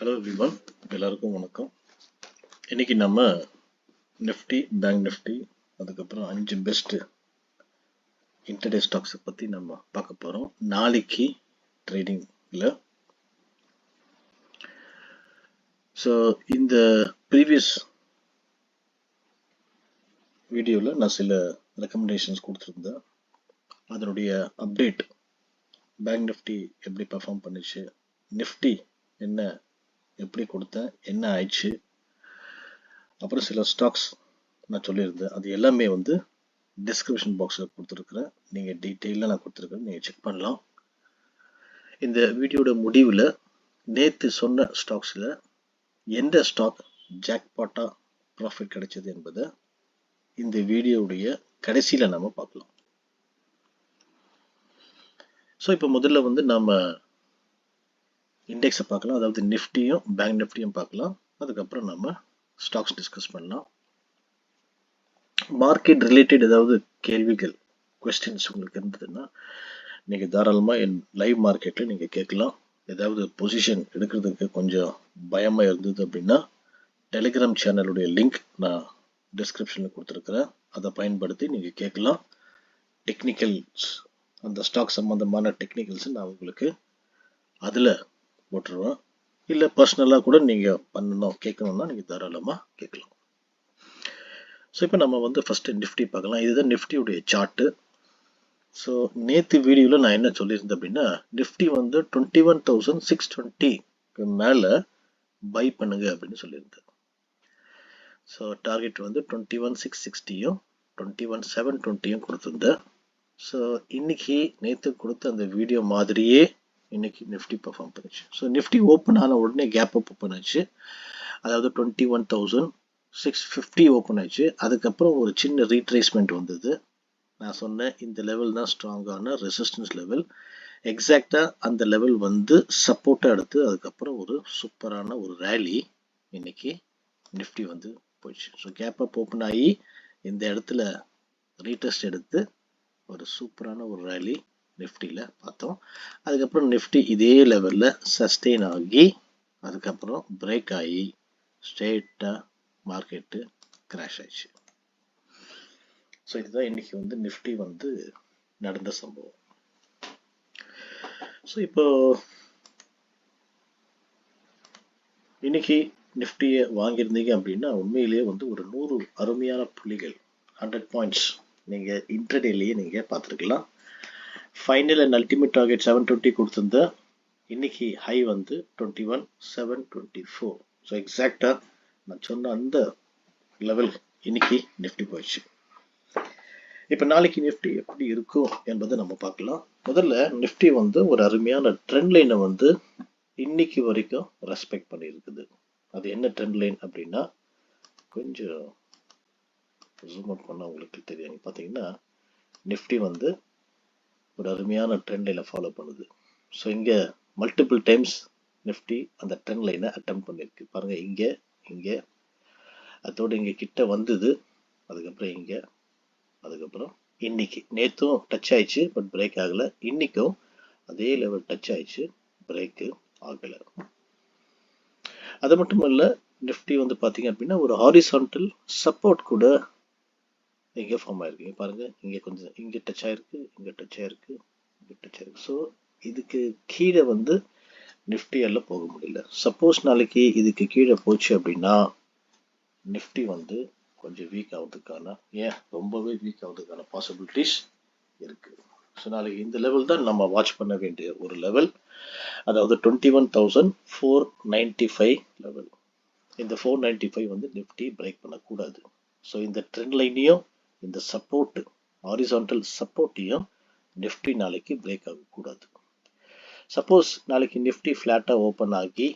Hello everyone, எல்லாருக்கும் வணக்கம். இன்னைக்கு நம்ம நிஃப்டி, பேங்க் நிஃப்டி, அதுக்கப்புறம் 5 பெஸ்ட் இன்டர்டே ஸ்டாக்ஸை பற்றி நம்ம பார்க்க போகிறோம் நாளைக்கு ட்ரேடிங்கில். ஸோ இந்த ப்ரீவியஸ் வீடியோவில் நான் சில ரெக்கமெண்டேஷன்ஸ் கொடுத்துருந்தேன். அதனுடைய அப்டேட், பேங்க் நிஃப்டி எப்படி பர்ஃபார்ம் பண்ணிச்சு, நிஃப்டி என்ன எப்படி கொடுத்தேன், என்ன ஆயிடுச்சு, அப்புறம் சில ஸ்டாக்ஸ் நான் சொல்லியிருந்தேன். அது எல்லாமே டிஸ்கிரிப்ஷன் பாக்ஸில் கொடுத்துருக்குறேன். நீங்கள் டீட்டெயிலாக நான் கொடுத்துருக்குறேன், நீங்கள் செக் பண்ணலாம். இந்த வீடியோட முடிவில் நேற்று சொன்ன ஸ்டாக்ஸில் எந்த ஸ்டாக் ஜாக்பாட்டாக ப்ராஃபிட் கிடைச்சது என்பதை இந்த வீடியோவுடைய கடைசியில் நம்ம பார்க்கலாம். ஸோ இப்போ முதல்ல நம்ம இண்டெக்ஸை பார்க்கலாம், அதாவது நிஃப்டியும் பேங்க் நிஃப்டியும் பார்க்கலாம். அதுக்கப்புறம் நம்ம ஸ்டாக்ஸ் டிஸ்கஸ் பண்ணலாம். மார்க்கெட் ரிலேட்டட் ஏதாவது கேள்விகள், கொஸ்டின்ஸ் உங்களுக்கு இருந்ததுன்னா நீங்கள் தாராளமாக என் லைவ் மார்க்கெட்டில் நீங்கள் கேட்கலாம். ஏதாவது பொசிஷன் எடுக்கிறதுக்கு கொஞ்சம் பயமாக இருந்தது அப்படின்னா டெலிகிராம் சேனலுடைய லிங்க் நான் டிஸ்கிரிப்ஷனில் கொடுத்துருக்குறேன். அதை பயன்படுத்தி நீங்கள் கேட்கலாம். டெக்னிக்கல்ஸ், அந்த ஸ்டாக் சம்மந்தமான டெக்னிக்கல்ஸ் நான் உங்களுக்கு அதில் போட்டுருவேன். இல்லை பர்சனலாக கூட நீங்கள் கேட்கணுன்னா நீங்கள் தாராளமாக கேட்கலாம். ஸோ இப்போ நம்ம ஃபஸ்ட்டு நிஃப்டி பார்க்கலாம். இதுதான் நிஃப்டியுடைய சார்ட்டு. ஸோ நேற்று வீடியோவில் நான் என்ன சொல்லியிருந்தேன் அப்படின்னா, நிஃப்டி 21,620க்கு மேலே பை பண்ணுங்க அப்படின்னு சொல்லியிருந்தேன். ஸோ டார்கெட் 21,660யும் 21,720யும் கொடுத்துருந்தேன். ஸோ இன்னைக்கு நேற்று கொடுத்த அந்த வீடியோ மாதிரியே இன்னைக்கு நிஃப்டி பர்ஃபார்ம் பண்ணிச்சு. ஸோ நிஃப்டி ஓப்பன் ஆன உடனே கேப் அப் ஓப்பன் ஆச்சு, அதாவது 21,650 ஓப்பன் ஆச்சு. அதுக்கப்புறம் ஒரு சின்ன ரீட்ரேஸ்மெண்ட் வந்தது. நான் சொன்னேன் இந்த லெவல் தான் ஸ்ட்ராங்கான ரெசிஸ்டன்ஸ் லெவல். எக்ஸாக்டாக அந்த லெவல் சப்போர்ட்டாக எடுத்து அதுக்கப்புறம் ஒரு சூப்பரான ஒரு ரேலி இன்னைக்கு நிஃப்டி போயிடுச்சு. ஸோ கேப் அப் ஓப்பன் ஆகி இந்த இடத்துல ரீடெஸ்ட் எடுத்து ஒரு சூப்பரான ஒரு ரேலி நிஃப்டியில் பார்த்தோம். அதுக்கப்புறம் நிஃப்டி இதே லெவலில் சஸ்டெயின் ஆகி அதுக்கப்புறம் பிரேக் ஆகி ஸ்ட்ரெயிட்டாக மார்க்கெட்டு கிராஷ் ஆயிடுச்சு. ஸோ இதுதான் இன்னைக்கு நிஃப்டி நடந்த சம்பவம். ஸோ இப்போ இன்னைக்கு நிஃப்டியை வாங்கியிருந்தீங்க அப்படின்னா உண்மையிலேயே ஒரு 100 அருமையான புள்ளிகள், 100 பாயிண்ட்ஸ் நீங்கள் இன்ட்ரடேலேயே நீங்கள் பார்த்துருக்கலாம். ஃபைனல் அண்ட் அல்டிமேட் டார்கெட் 720 கொடுத்துருந்த இன்னைக்கு ஹை 21,724. ஸோ எக்ஸாக்டாக நான் சொன்ன அந்த லெவல் இன்னைக்கு நிஃப்டி போயிடுச்சு. இப்போ நாளைக்கு நிஃப்டி எப்படி இருக்கும் என்பதை நம்ம பார்க்கலாம். முதல்ல நிஃப்டி ஒரு அருமையான ட்ரெண்ட் லைனை இன்னைக்கு வரைக்கும் ரெஸ்பெக்ட் பண்ணியிருக்குது. அது என்ன ட்ரெண்ட் லைன் அப்படின்னா, கொஞ்சம் ஜூம் அவுட் பண்ணால் உங்களுக்கு தெரியும். பார்த்தீங்கன்னா நிஃப்டி ஒரு அருமையான ட்ரெண்ட் லைனை ஃபாலோ பண்ணுது. ஸோ இங்கே மல்டிபிள் டைம்ஸ் நிஃப்டி அந்த ட்ரெண்ட் லைனை அட்டெம்ப்ட் பண்ணியிருக்கு. பாருங்கள், இங்கே அதோடு இங்கே கிட்ட வந்தது, அதுக்கப்புறம் இங்கே, அதுக்கப்புறம் இன்னைக்கு நேற்றும் டச் ஆயிடுச்சு, பட் பிரேக் ஆகலை. இன்னைக்கும் அதே லெவல் டச் ஆயிடுச்சு, பிரேக்கு ஆகலை. அது மட்டும் இல்லை, நிஃப்டி பார்த்தீங்க அப்படின்னா ஒரு ஹாரிசான்டல் சப்போர்ட் கூட இங்கே ஃபார்ம் ஆயிருக்கு. பாருங்க, இங்கே கொஞ்சம் இங்கே டச் ஆயிருக்கு, இங்கே டச் ஆயிருக்கு, இங்கே டச் ஆயிருக்கு. ஸோ இதுக்கு கீழே நிஃப்டியால போக முடியல. சப்போஸ் நாளைக்கு இதுக்கு கீழே போச்சு அப்படின்னா நிஃப்டி கொஞ்சம் வீக் ஆகுறதுக்கான, ரொம்பவே வீக் ஆகுறதுக்கான பாசிபிலிட்டிஸ் இருக்கு. ஸோ நாளைக்கு இந்த லெவல் தான் நம்ம வாட்ச் பண்ண வேண்டிய ஒரு லெவல், அதாவது 21,495 லெவல். இந்த 495 நிஃப்டி பிரேக் பண்ணக்கூடாது. ஸோ இந்த ட்ரெண்ட் லைனையும் இந்த சப்போர்ட், ஹாரிசான்டல் சப்போர்ட்டையும் நிஃப்டி நாளைக்கு பிரேக் ஆகக்கூடாது. சப்போஸ் நாளைக்கு நிஃப்டி ஃப்ளாட்டாக ஓப்பன் ஆகி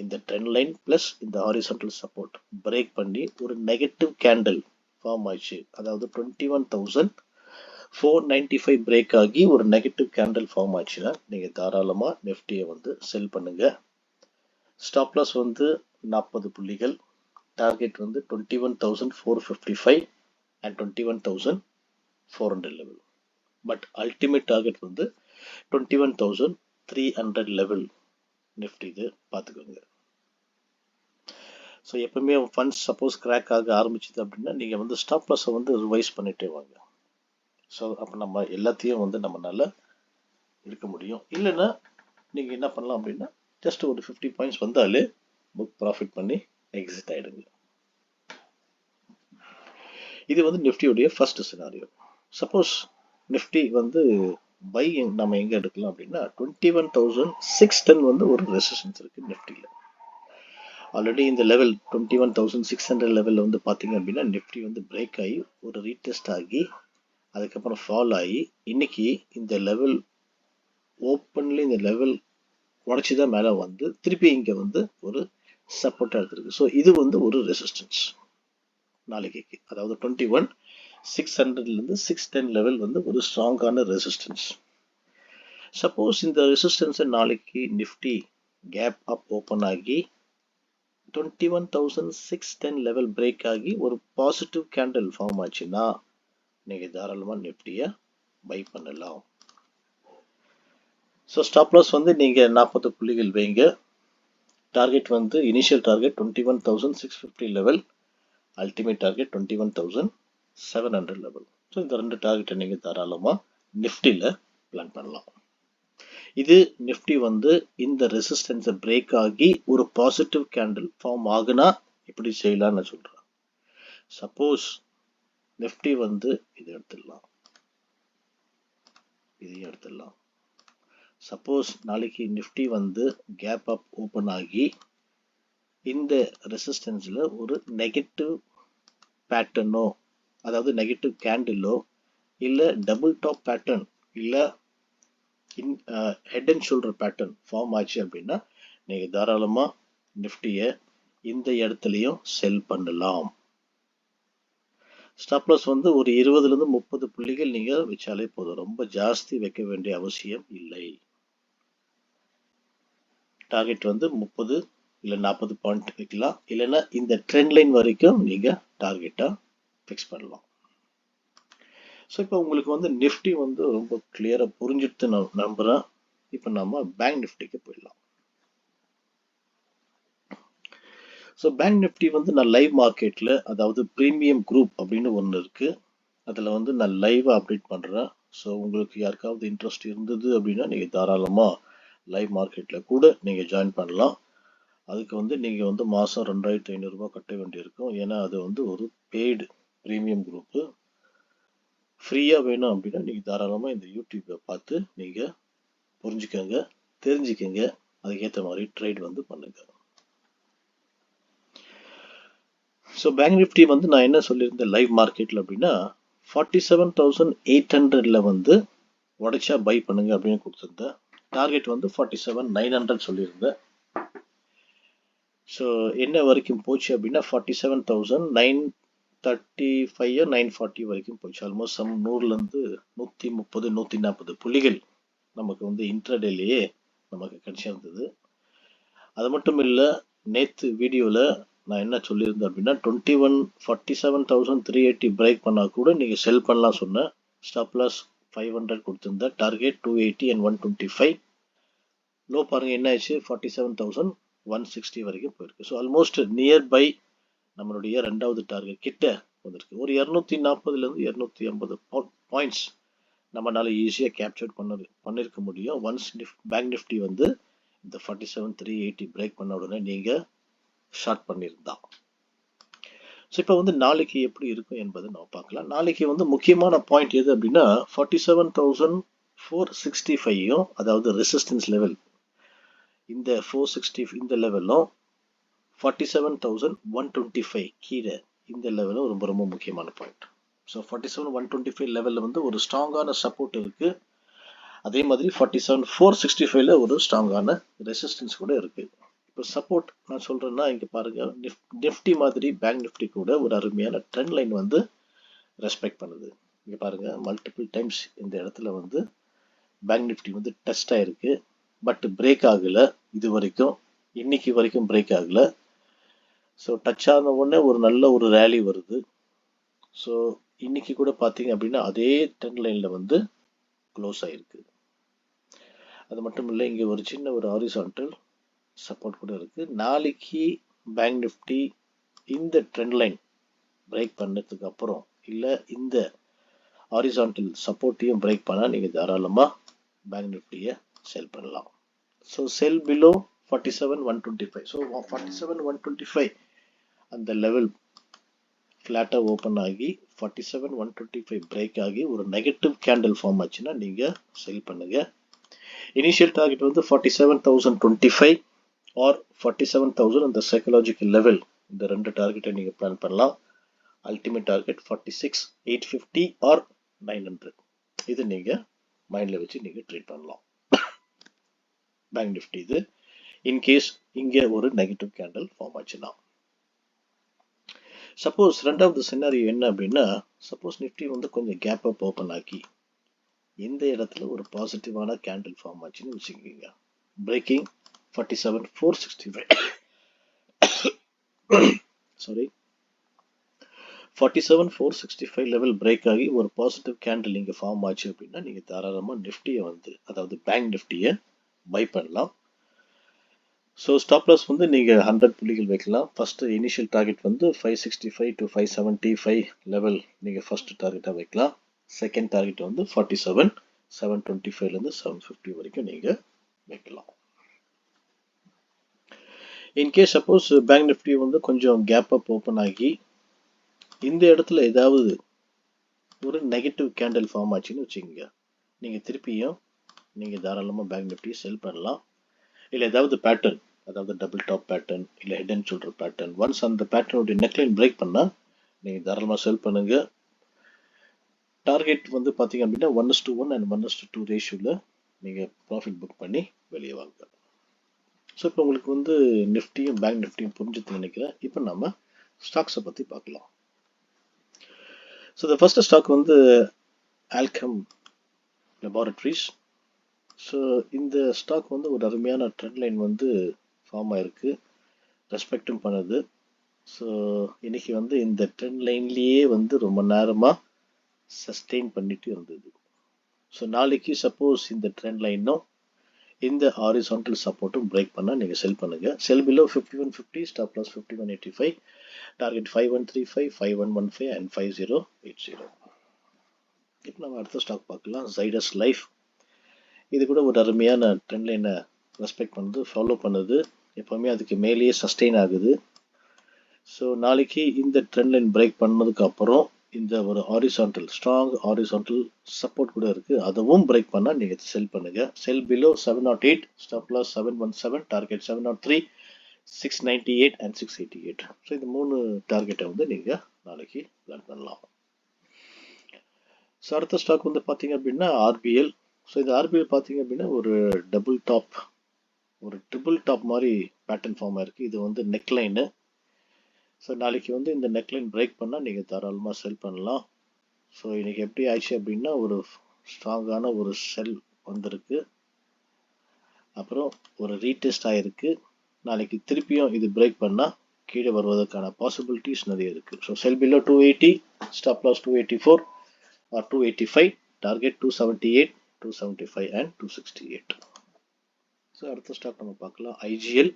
இந்த ட்ரெண்ட் லைன் பிளஸ் இந்த ஹாரிசான்டல் சப்போர்ட் பிரேக் பண்ணி ஒரு நெகட்டிவ் கேண்டில் ஃபார்ம் ஆயிடுச்சு, அதாவது 21,495 பிரேக் ஆகி ஒரு நெகட்டிவ் கேண்டில் ஃபார்ம் ஆயிடுச்சுன்னா நீங்கள் தாராளமாக நிஃப்டியை செல் பண்ணுங்க. ஸ்டாப் லாஸ் 40 புள்ளிகள், target 21,455 and 21,400 level. But ultimate target 21,300 level Nifty இது பார்த்துக்கோங்க. ஸோ எப்பவுமே ஃபண்ட்ஸ் சப்போஸ் கிராக் ஆக ஆரம்பிச்சுது அப்படின்னா நீங்கள் வந்து ஸ்டாப் லாஸை வந்து ரிவைஸ் பண்ணிட்டே வாங்க. ஸோ அப்போ நம்ம எல்லாத்தையும் வந்து நம்மளால இருக்க முடியும். இல்லைன்னா நீங்கள் என்ன பண்ணலாம் அப்படின்னா ஜஸ்ட் ஒரு 50 பாயிண்ட்ஸ் வந்தாலே புக் ப்ராஃபிட் பண்ணி எக்ஸிட் ஆகிடுங்க. இது வந்து நிஃப்டியோடைய ஃபர்ஸ்ட் சினாரியோ. சப்போஸ் நிஃப்டி வந்து பை நம்ம எங்கே எடுக்கலாம் அப்படின்னா 21,610 வந்து ஒரு ரெசிஸ்டன்ஸ் இருக்குது நிஃப்டியில். ஆல்ரெடி இந்த லெவல் 21,600 லெவலில் வந்து பார்த்தீங்க அப்படின்னா நிஃப்டி வந்து பிரேக் ஆகி ஒரு ரீடெஸ்ட் ஆகி அதுக்கப்புறம் ஃபால் ஆகி இன்னைக்கு இந்த லெவல் ஓப்பன்ல இந்த லெவல் உடச்சி தான் மேலே வந்து திருப்பி இங்கே வந்து ஒரு சப்போர்ட்டாக எடுத்துருக்கு. ஸோ இது வந்து ஒரு ரெசிஸ்டன்ஸ் நாளைக்கு, அதாவது 21,600லேருந்து 610 லெவல் வந்து ஒரு ஸ்ட்ராங்கான ரெசிஸ்டன்ஸ். சப்போஸ் இந்த ரெசிஸ்டன்ஸை நாளைக்கு நிஃப்டி கேப் அப் ஓப்பன் ஆகி 21,610 லெவல் பிரேக் ஆகி ஒரு பாசிட்டிவ் கேண்டில் ஃபார்ம் ஆச்சுன்னா நீங்கள் தாராளமாக நிஃப்டியை பை பண்ணலாம். ஸோ ஸ்டாப் லாஸ் வந்து நீங்கள் 40 புள்ளிகள் வைங்க. டார்கெட் வந்து initial target 21,650 level, ultimate target 21,700 level. So இந்த ரெண்டு டார்கெட்டை நீங்கள் தாராளமாக நிஃப்டியில் பிளான் பண்ணலாம். இது நிஃப்டி வந்து இந்த ரெசிஸ்டன்ஸை பிரேக் ஆகி ஒரு பாசிட்டிவ் கேண்டில் ஃபார்ம் ஆகுனா இப்படி செய்யலாம்னு சொல்கிறேன். சப்போஸ் நிஃப்டி வந்து இதை எடுத்துடலாம், இதையும் எடுத்துடலாம். சப்போஸ் நாளைக்கு நிஃப்டி வந்து கேப் அப் ஓப்பன் ஆகி இந்த ரெசிஸ்டன்ஸில் ஒரு நெகட்டிவ் பேட்டர்னோ, அதாவது நெகட்டிவ் கேண்டிலோ, இல்லை டபுள் டாப் பேட்டர்ன், இல்லை head and shoulder pattern form ஆச்சு அப்படின்னா நீங்கள் தாராளமாக நிஃப்டியை இந்த இடத்துலையும் செல் பண்ணலாம். ஸ்டாப் லாஸ் வந்து ஒரு 20லேருந்து 30 புள்ளிகள் நீங்கள் வச்சாலே போதும், ரொம்ப ஜாஸ்தி வைக்க வேண்டிய அவசியம் இல்லை. டார்கெட் வந்து 30 இல்லை 40 பாயிண்ட் வைக்கலாம், இல்லைன்னா இந்த ட்ரெண்ட் லைன் வரைக்கும் நீங்கள் டார்கெட்டாக ஃபிக்ஸ் பண்ணலாம். ஸோ இப்போ உங்களுக்கு வந்து நிஃப்டி வந்து ரொம்ப கிளியராக புரிஞ்சுட்டு நான் நம்புகிறேன். இப்போ நம்ம பேங்க் நிஃப்டிக்கு போயிடலாம். ஸோ பேங்க் நிஃப்டி வந்து நான் லைவ் மார்க்கெட்டில், அதாவது ப்ரீமியம் குரூப் அப்படின்னு ஒன்று இருக்குது, அதில் வந்து நான் லைவாக அப்டேட் பண்ணுறேன். ஸோ உங்களுக்கு யாருக்காவது இன்ட்ரெஸ்ட் இருந்தது அப்படின்னா நீங்கள் தாராளமாக லைவ் மார்க்கெட்டில் கூட நீங்கள் ஜாயின் பண்ணலாம். அதுக்கு வந்து நீங்கள் வந்து மாதம் 2,500 ரூபாய் கட்ட வேண்டியிருக்கும். ஏன்னா அது வந்து ஒரு பெய்டு ப்ரீமியம் குரூப்பு. ஃப்ரீயாக வேணும் அப்படின்னா நீங்கள் தாராளமாக இந்த யூடியூப்பை பார்த்து நீங்கள் புரிஞ்சுக்கோங்க, தெரிஞ்சுக்கோங்க, அதுக்கேற்ற மாதிரி ட்ரேட் வந்து பண்ணுங்க. ஸோ பேங்க் நிஃப்டி வந்து நான் என்ன சொல்லியிருந்தேன் லைவ் மார்க்கெட்டில் அப்படின்னா 47,800 வந்து உடைச்சா பை பண்ணுங்க அப்படின்னு கொடுத்துருந்தேன். டார்கெட் வந்து 47,900 சொல்லியிருந்தேன். ஸோ என்ன வரைக்கும் போச்சு அப்படின்னா 47,935 940 வரைக்கும் போச்சு. ஆல்மோஸ்ட் 100லேருந்து 130 140 புள்ளிகள் நமக்கு வந்து இன்ட்ராடேலேயே நமக்கு கிடைச்சிருந்தது. அது மட்டும் இல்லை, நேற்று வீடியோவில் நான் என்ன சொல்லியிருந்தேன் அப்படின்னா 47,380 பிரேக் பண்ணால் கூட நீங்கள் செல் பண்ணலாம் சொன்னேன். ஸ்டாப் லாஸ் 500 கொடுத்துருந்தேன், டார்கெட் 280 and 125. லோ பாருங்கள் என்ன ஆச்சு, 47,160 வரைக்கும் போயிருக்கு. ஸோ ஆல்மோஸ்ட் நியர் பை நம்மளுடைய ரெண்டாவது டார்கெட் கிட்ட வந்திருக்கு. ஒரு 240லேருந்து 250 பாயிண்ட்ஸ் நம்மளால ஈஸியாக கேப்சர் பண்ணியிருக்க முடியும். ஒன்ஸ் பேங்க் நிஃப்டி வந்து இந்த 47,380 பிரேக் பண்ண உடனே நீங்கள் ஷார்ட் பண்ணியிருந்தா. ஸோ இப்போ வந்து நாளைக்கு எப்படி இருக்கும் என்பதை நம்ம பார்க்கலாம். நாளைக்கு வந்து முக்கியமான பாயிண்ட் எது அப்படின்னா 47,465, அதாவது ரெசிஸ்டன்ஸ் லெவல், இந்த 460 இந்த லெவலும் 47,125 கீழே இந்த லெவலும் ரொம்ப ரொம்ப முக்கியமான பாயிண்ட். ஸோ 47,125 லெவலில் வந்து ஒரு ஸ்ட்ராங்கான சப்போர்ட் இருக்குது. அதே மாதிரி 47,465ல ஒரு ஸ்ட்ராங்கான ரெசிஸ்டன்ஸ் கூட இருக்குது. இப்போ சப்போர்ட் நான் சொல்கிறேன்னா இங்கே பாருங்கள், நிஃப்டி மாதிரி பேங்க் நிஃப்டி கூட ஒரு அருமையான ட்ரெண்ட் லைன் வந்து ரெஸ்பெக்ட் பண்ணுது. இங்கே பாருங்கள், மல்டிபிள் டைம்ஸ் இந்த இடத்துல வந்து பேங்க் நிஃப்டி வந்து டெஸ்ட் ஆகிருக்கு, பட் பிரேக் ஆகலை. இது வரைக்கும் இன்னைக்கு வரைக்கும் பிரேக் ஆகலை. ஸோ டச் ஆன உடனே ஒரு நல்ல ஒரு ரேலி வருது. ஸோ இன்னைக்கு கூட பார்த்தீங்க அப்படின்னா அதே ட்ரெண்ட் லைனில் வந்து க்ளோஸ் ஆகிருக்கு. அது மட்டும் இல்லை, இங்கே ஒரு சின்ன ஒரு ஹாரிசான்டல் சப்போர்ட் கூட இருக்கு. நாளைக்கு பேங்க் நிஃப்டி இந்த ட்ரெண்ட் லைன் பிரேக் பண்ணதுக்கு அப்புறம் இல்ல இந்த ஹாரிசான்டல் சப்போர்ட்டையும் பிரேக் பண்ணா நீங்க தாராளமா பேங்க் நிஃப்டியை செல் பண்ணலாம். So sell below 47,125. ஸோ 47,125 அந்த லெவல் ஃபிளாட்டா ஓப்பன் ஆகி 47,125 பிரேக் ஆகி ஒரு நெகட்டிவ் கேண்டில் ஃபார்ம் ஆச்சுன்னா நீங்க செல் பண்ணுங்க. இனிஷியல் டார்கெட் வந்து 47,025 ஆர் 47,000 அந்த சைக்கலாஜிக்கல் லெவல். இந்த ரெண்டு டார்கெட்டை நீங்க பிளான் பண்ணலாம். Ultimate target 46,850 or 900. இது நீங்க மைண்ட்ல வச்சு நீங்க ட்ரேட் பண்ணலாம். பேங்க் நிஃப்டி இது இன்கேஸ் இங்க ஒரு நெகட்டிவ் கேண்டில் ஃபார்ம் ஆச்சுன்னா. சப்போஸ் ரெண்டாவது சினாரியோ என்ன அப்படின்னா, சப்போஸ் நிஃப்டி வந்து கொஞ்சம் கேப் அப் ஓப்பன் ஆக்கி இந்த இடத்துல ஒரு பாசிட்டிவான கேண்டில் ஃபார்ம் ஆச்சுன்னு வச்சுக்கோங்க. பிரேக்கிங் 47,465 சாரி 47,465 லெவல் பிரேக் ஆகி ஒரு பாசிட்டிவ் கேண்டில் இங்க ஃபார்ம் ஆச்சு அப்படின்னா நீங்க தாராளமா நிஃப்டியை வந்து அதாவது பேங்க் நிஃப்டியை பை பண்ணலாம். ஸோ ஸ்டாப் லாஸ் வந்து நீங்கள் 100 புள்ளிகள் வைக்கலாம். ஃபர்ஸ்ட் இனிஷியல் டார்கெட் வந்து 565 to 575 லெவல் நீங்கள் ஃபர்ஸ்ட் டார்கெட்டாக வைக்கலாம். செகண்ட் டார்கெட் வந்து 47,725லேருந்து 750 வரைக்கும் நீங்கள் வைக்கலாம். இன்கேஸ் சப்போஸ் பேங்க் நிஃப்டி வந்து கொஞ்சம் கேப் அப் ஓப்பன் ஆகி இந்த இடத்துல ஏதாவது ஒரு நெகட்டிவ் கேண்டில் ஃபார்ம் ஆச்சுன்னு வச்சுக்கோங்க, நீங்கள் திருப்பியும் நீங்கள் தாராளமாக பேங்க் நிஃப்டியை செல் பண்ணலாம். இல்லை ஏதாவது பேட்டர்ன், அதாவது டபுள் டாப் பேட்டர்ன் இல்லை head and shoulder pattern, once அந்த பேட்டர்னுடைய நெக்லைன் பிரேக் பண்ணால் நீங்கள் தாராளமாக செல் பண்ணுங்க. டார்கெட் வந்து பார்த்தீங்க அப்படின்னா 1:1 அண்ட் 1:2 ரேஷியோவில் நீங்கள் ப்ராஃபிட் புக் பண்ணி வெளியே வாங்க. ஸோ இப்போ உங்களுக்கு வந்து நிஃப்டியும் பேங்க் நிஃப்டியும் புரிஞ்சுட்டு நினைக்கிறேன். இப்போ நம்ம ஸ்டாக்ஸை பற்றி பார்க்கலாம். ஸோ த ஃபர்ஸ்ட் ஸ்டாக் வந்து ஆல்கெம் லெபார்டரிஸ். ஸோ இந்த ஸ்டாக் வந்து ஒரு அருமையான ட்ரெண்ட் லைன் வந்து ஃபார்ம் ஆயிருக்கு, ரெஸ்பெக்டும் பண்ணுது. ஸோ இன்னைக்கு வந்து இந்த ட்ரெண்ட் லைன்லேயே வந்து ரொம்ப நேரமாக சஸ்டெயின் பண்ணிட்டு இருந்தது. ஸோ நாளைக்கு சப்போஸ் இந்த ட்ரெண்ட் லைனும் இந்த ஹாரிசான்டல் சப்போர்ட்டும் பிரேக் பண்ணால் நீங்கள் செல் பண்ணுங்க. Sell below 5150, stop loss 5185, target 5135, 5115 and 5080. இப்போ நம்ம அடுத்த ஸ்டாக் பார்க்கலாம், ஜைடஸ் லைஃப். இது கூட ஒரு அருமையான ட்ரெண்ட் லைனை ரெஸ்பெக்ட் பண்ணுது, ஃபாலோ பண்ணுது, எப்போவுமே அதுக்கு மேலேயே சஸ்டெயின் ஆகுது. ஸோ நாளைக்கு இந்த ட்ரெண்ட் லைன் பிரேக் பண்ணதுக்கு அப்புறம் இந்த ஒரு ஹாரிசான்டல் ஸ்ட்ராங் ஹாரிசான்டல் சப்போர்ட் கூட இருக்கு, அதுவும் பிரேக் பண்ணால் நீங்கள் செல் பண்ணுங்க. Sell below 708, stop loss 717, target 703, 698 and 688. So இந்த மூணு டார்கெட்டை வந்து நீங்கள் நாளைக்கு பிளான் பண்ணலாம். ஸோ அடுத்த ஸ்டாக் வந்து பார்த்தீங்க அப்படின்னா ஆர்பிஎல். ஸோ இந்த ஆர்பிஎல் பார்த்தீங்க அப்படின்னா ஒரு டபுள் டாப், ஒரு ட்ரிபிள் டாப் மாதிரி பேட்டர்ன் ஃபார்ம் ஆயிருக்கு. இது வந்து நெக் லைனு. ஸோ நாளைக்கு வந்து இந்த நெக்லைன் பிரேக் பண்ணால் நீங்கள் தாராளமாக செல் பண்ணலாம். ஸோ இன்னைக்கு எப்படி ஆயிடுச்சு அப்படின்னா ஒரு ஸ்ட்ராங்கான ஒரு செல் வந்திருக்கு, அப்புறம் ஒரு ரீடெஸ்ட் ஆகிருக்கு. நாளைக்கு திருப்பியும் இது பிரேக் பண்ணால் கீழே வருவதற்கான பாசிபிலிட்டிஸ் நிறைய இருக்குது. So sell below 280, stop loss 284 or 285, target 278, 275 and 268. So அடுத்த ஸ்டாக் நம்ம பார்க்கலாம், ஐஜிஎல்.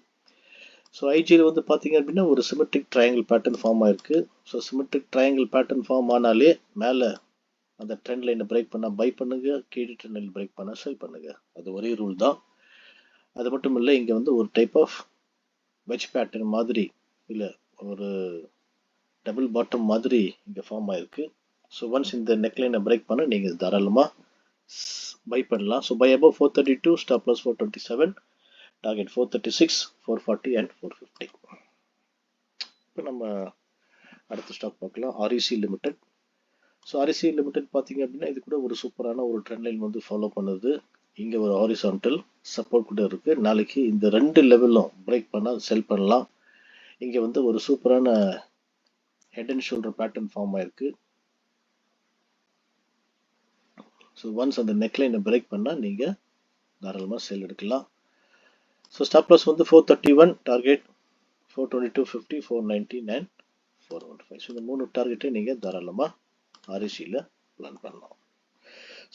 ஸோ ஐஜிஎல் வந்து பார்த்தீங்க அப்படின்னா ஒரு சிமெட்ரிக் ட்ரையாங்கிள் பேட்டர்ன் ஃபார்ம் ஆயிருக்கு. So symmetric triangle pattern form ஆனாலே மேலே அந்த ட்ரெண்ட் லைனை பிரேக் பண்ணால் பை பண்ணுங்க, கீழே ட்ரெண்ட் லைன் பிரேக் பண்ணால் செல் பண்ணுங்க. அது ஒரே ரூல் தான். அது மட்டும் இல்லை, இங்கே வந்து ஒரு டைப் ஆஃப் வெஜ் பேட்டர்ன் மாதிரி இல்லை ஒரு டபுள் பாட்டம் மாதிரி இங்கே ஃபார்ம் ஆயிருக்கு. ஸோ ஒன்ஸ் இந்த நெக்லைனை பிரேக் பண்ண நீங்கள் தாராளமாக பை பண்ணலாம். So buy above 432, stop loss 427, target 436, 440 and 450. இப்போ நம்ம அடுத்த ஸ்டாக் பார்க்கலாம், REC limited. So REC limited பார்த்தீங்க அப்படின்னா இது கூட ஒரு சூப்பரான ஒரு ட்ரெண்ட் லைன் வந்து ஃபாலோ பண்ணுது. இங்கே ஒரு ஹாரிசான்டல் சப்போர்ட் கூட இருக்கு. நாளைக்கு இந்த ரெண்டு லெவலும் பிரேக் பண்ணால் செல் பண்ணலாம். இங்கே வந்து ஒரு சூப்பரான head and shoulder pattern form ஆயிருக்கு. ஸோ ஒன்ஸ் அந்த நெக்லைனை பிரேக் பண்ணால் நீங்கள் தாராளமாக செல் எடுக்கலாம். ஸோ ஸ்டாப் லாஸ் வந்து 431, டார்கெட் 422.50, 419 அண்ட் 415. ஸோ இந்த மூணு டார்கெட்டை நீங்கள் தாராளமாக ஆர்இசியில் பிளான் பண்ணலாம்.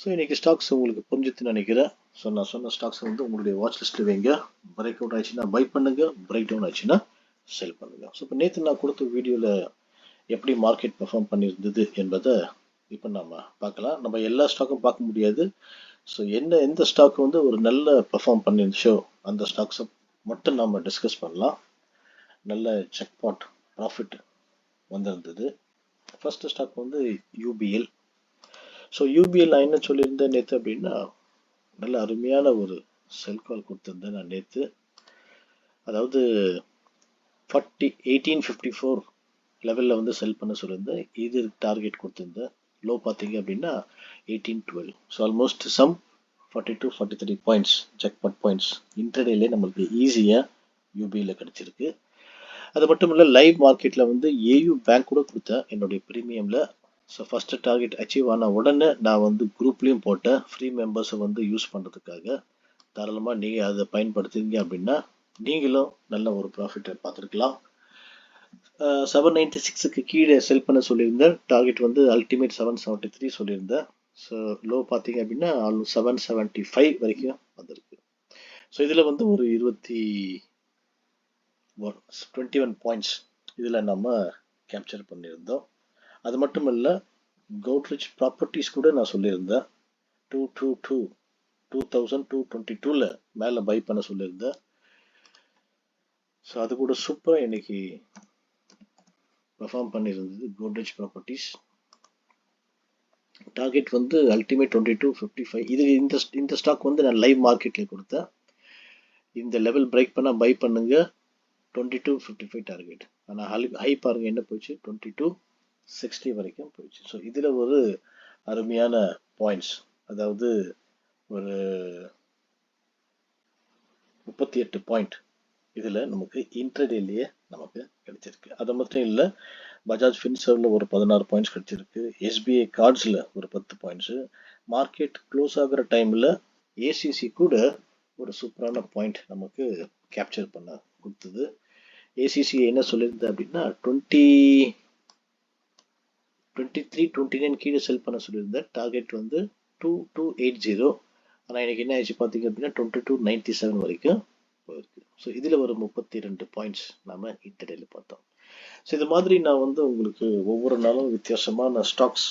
ஸோ இன்னைக்கு ஸ்டாக்ஸ் உங்களுக்கு புரிஞ்சுதுன்னு நினைக்கிறேன். ஸோ நான் சொன்ன ஸ்டாக்ஸ் வந்து உங்களுடைய வாட்ச் லிஸ்ட்டில் வைங்க. பிரேக் அவுட் ஆச்சுன்னா பை பண்ணுங்க, பிரேக் டவுன் ஆச்சுன்னா செல் பண்ணுங்க. ஸோ இப்போ நேற்று நான் கொடுத்த வீடியோவில் எப்படி மார்க்கெட் பெர்ஃபார்ம் பண்ணியிருந்தது என்பதை இப்போ நம்ம பார்க்கலாம். நம்ம எல்லா ஸ்டாக்கும் பார்க்க முடியாது. ஸோ எந்த ஸ்டாக் வந்து ஒரு நல்ல பெர்ஃபார்ம் பண்ணிருந்துச்சோ அந்த ஸ்டாக்ஸை மட்டும் நம்ம டிஸ்கஸ் பண்ணலாம். நல்ல செக்பாட் ப்ராஃபிட் வந்திருந்தது. ஃபர்ஸ்ட் ஸ்டாக் வந்து யூபிஎல். ஸோ யூபிஎல் நான் என்ன சொல்லியிருந்தேன் நேற்று அப்படின்னா, நல்ல அருமையான ஒரு செல் கால் கொடுத்துருந்தேன் நான் நேற்று. அதாவது 1854 லெவலில் வந்து செல் பண்ண சொல்லியிருந்தேன். இது டார்கெட் கொடுத்துருந்தேன். லோ பார்த்தீங்க அப்படின்னா 1812. So almost some 42-43 points jackpot points இன்டர்டேலே நம்மளுக்கு ஈஸியாக யூபியில் கிடச்சிருக்கு. அது மட்டும் இல்லை, லைவ் மார்க்கெட்டில் வந்து ஏயு பேங்க் கூட கொடுத்தேன் என்னுடைய ப்ரீமியமில். ஸோ ஃபஸ்ட்டு டார்கெட் அச்சீவ் ஆன உடனே நான் வந்து குரூப்லேயும் போட்டேன், ஃப்ரீ மெம்பர்ஸை வந்து யூஸ் பண்ணுறதுக்காக. தாராளமாக நீங்கள் அதை பயன்படுத்துங்க அப்படின்னா நீங்களும் நல்ல ஒரு ப்ராஃபிட்டை பார்த்துருக்கலாம். 796க்கு கீழே செல் பண்ண சொல்லியிருந்தேன். டார்கெட் வந்து அல்டிமேட் 773 சொல்லியிருந்தேன். ஸோ லோ பார்த்தீங்க அப்படின்னா 775 வரைக்கும் வந்திருக்கு. ஸோ இதில் வந்து ஒரு 21 பாயிண்ட்ஸ் இதில் நம்ம கேப்சர் பண்ணியிருந்தோம். அது மட்டும் இல்லை, கோட்ரிச் ப்ராப்பர்ட்டிஸ் கூட நான் சொல்லியிருந்தேன் 2222 மேலே பை பண்ண சொல்லியிருந்தேன். ஸோ அது கூட சூப்பராக இன்னைக்கு பெர்ஃபார்ம் பண்ணியிருந்தது கோட்ரிச் ப்ராப்பர்ட்டிஸ். டார்கெட் வந்து அல்டிமேட் 2255. இது இந்த ஸ்டாக் வந்து நான் லைவ் மார்க்கெட்டில் கொடுத்தேன். இந்த லெவல் பிரேக் பண்ணால் பை பண்ணுங்க, 2255 டார்கெட். ஆனால் ஹை பாருங்க என்ன போயிடுச்சு, 2260 வரைக்கும் போயிடுச்சு. ஸோ இதில் ஒரு அருமையான பாயிண்ட்ஸ், அதாவது ஒரு 38 பாயிண்ட் இதில் நமக்கு இன்ட்ரடேலேயே நமக்கு கிடைச்சிருக்கு. அது மட்டும் இல்லை, பஜாஜ் ஃபின்சர்வில் ஒரு 16 பாயிண்ட்ஸ் கிடைச்சிருக்கு. எஸ்பிஐ கார்ட்ஸில் ஒரு 10 பாயிண்ட்ஸு. மார்க்கெட் க்ளோஸ் ஆகிற டைமில் ஏசிசி கூட ஒரு சூப்பரான பாயிண்ட் நமக்கு கேப்சர் பண்ண கொடுத்தது. ஏசிசி என்ன சொல்லியிருந்தேன் அப்படின்னா 23-29 கீழே செல் பண்ண சொல்லியிருந்தேன். டார்கெட் வந்து 2280. ஆனால் எனக்கு என்ன ஆயிடுச்சு பார்த்தீங்க அப்படின்னா 2297 வரைக்கும் போயிருக்கு. ஸோ இதில் ஒரு 32 பாயிண்ட்ஸ் நம்ம இன்டர்டேல பார்த்தோம். ஸோ இது மாதிரி நான் வந்து உங்களுக்கு ஒவ்வொரு நாளும் வித்தியாசமான stocks,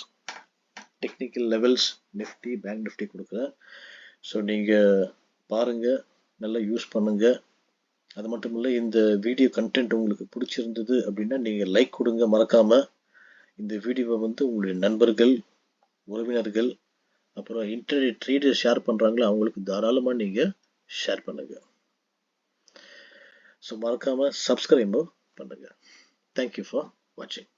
technical levels, Nifty, bank Nifty கொடுக்குறேன். ஸோ நீங்கள் பாருங்கள், நல்லா யூஸ் பண்ணுங்கள். அது மட்டும் இல்லை, இந்த வீடியோ கண்டென்ட் உங்களுக்கு பிடிச்சிருந்தது அப்படின்னா நீங்கள் லைக் கொடுங்க மறக்காமல். இந்த வீடியோவை வந்து உங்களுடைய நண்பர்கள், உறவினர்கள், அப்புறம் இன்டர்நெட் ட்ரேடர் ஷேர் பண்ணுறாங்களோ அவங்களுக்கு தாராளமாக நீங்கள் ஷேர் பண்ணுங்கள். ஸோ மறக்காமல் சப்ஸ்கிரைபும் பண்ணுங்கள். தேங்க்யூ ஃபார் வாட்சிங்.